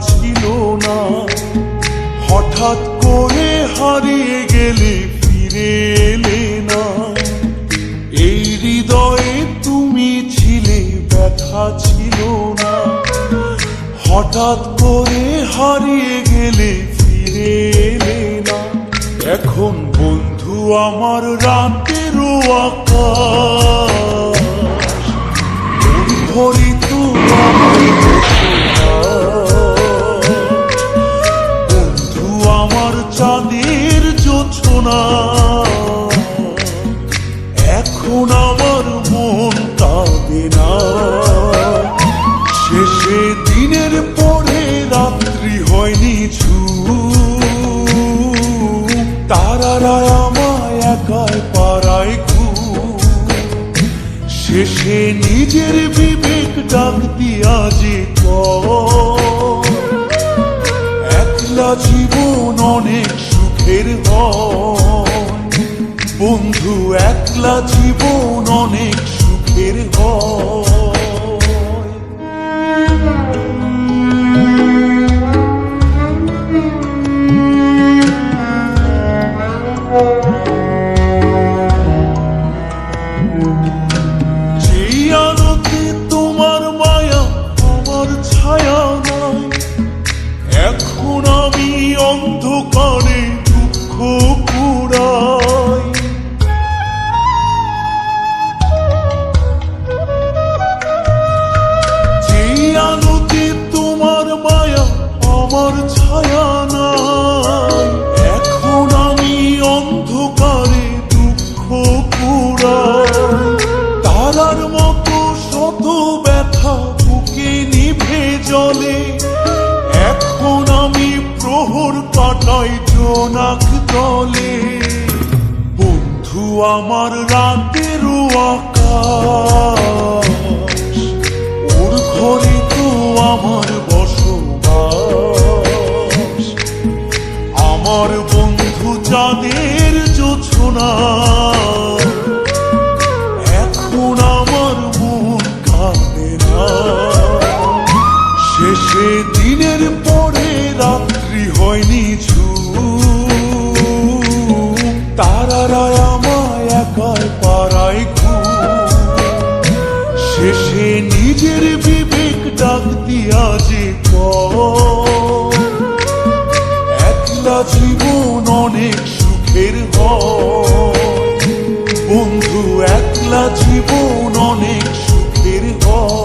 ছিল না। হঠাৎ করে হারিয়ে গেলে ফিরে এলে না। এই হৃদয়ে তুমি ছিলে, ব্যথা ছিল না। হঠাৎ করে হারিয়ে গেলে ফিরে এলে না। এখন বন্ধু আমার রাতেরও আকাশ, ভরি তো বন্ধু আমার চাঁদের জোছনা। এখন আমার মন কাঁদে না। শেষে দিনের পরে রাত্রি হয়নি তারারা আমায় একাই পাড়ায় ঘুম। শেষে নিজের বিবেক ডাক দিয়া যে একলা জীবন অনেক সুখের হয়। বন্ধু একলা জীবন অনেক সুখের হয়। যেই আলোতে তোমার মায়া আমার ছায়া নাই, এখন আমি অন্ধকারে দুঃখ কুড়াই। যেই আলোতে তোমার মায়া আমার ছায়া নাই, এখন আমি অন্ধকারে দুঃখ কুড়াই। তারার মতো শত ব্যথা বুকে নিভে জ্বলে, এখন আমি প্রহর কাটাই জোনাক দলে। বন্ধু আমার রাতেরও আকাশ, ওর ঘরে তো আমার বসবাস। আমার বন্ধু চাঁদের জোছনা, এখন আমার মন কাঁদে না। শেষে দিনের পরে রাত্রি হয়নি তারারা আমায় একাই পাড়ায় ঘুম। শেষে নিজের বিবেক ডাক দিয়া যে একলা জীবন অনেক সুখের হয়। বন্ধু একলা জীবন অনেক সুখের হয়।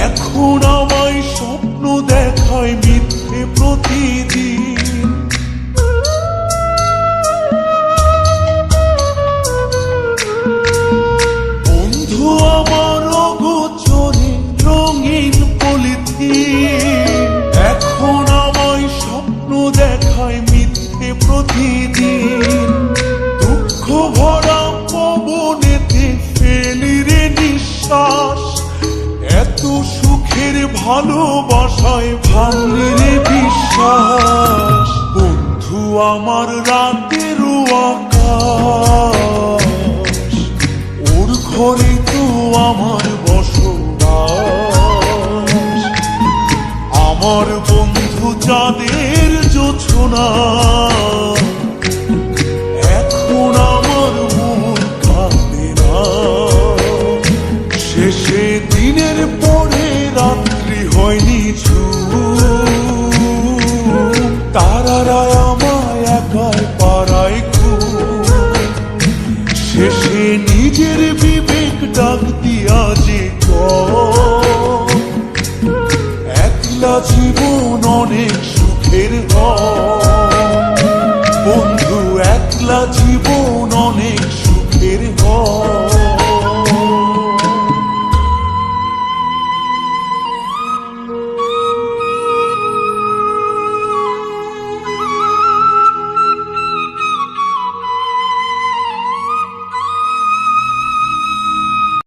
এখন আমায় স্বপ্ন দেখায় মিথ্যে প্রতিদিন। বন্ধু আমার অগোচরে রঙিন পলিথিন, এখন আমায় স্বপ্ন দেখায় মিথ্যে প্রতিদিন। দুঃখ ভরা পবনেতে ফেলি রে নিঃশ্বাস, এত সুখের ভালোবাসায় ভাঙলি রে বিশ্বাস। বন্ধু আমার রাতেরও আকাশ, ওর ঘরে তো আমার বসবাস। আমার বন্ধু চাঁদের জোছনা, এখন আমার মন কাঁদে না। শেষে দিনের পরে রাত্রি হয়নি তারারা আমায় একাই পাড়ায় ঘুম। শেষে নিজের বিবেক ডাক দিয়া যে একলা জীবন অনেক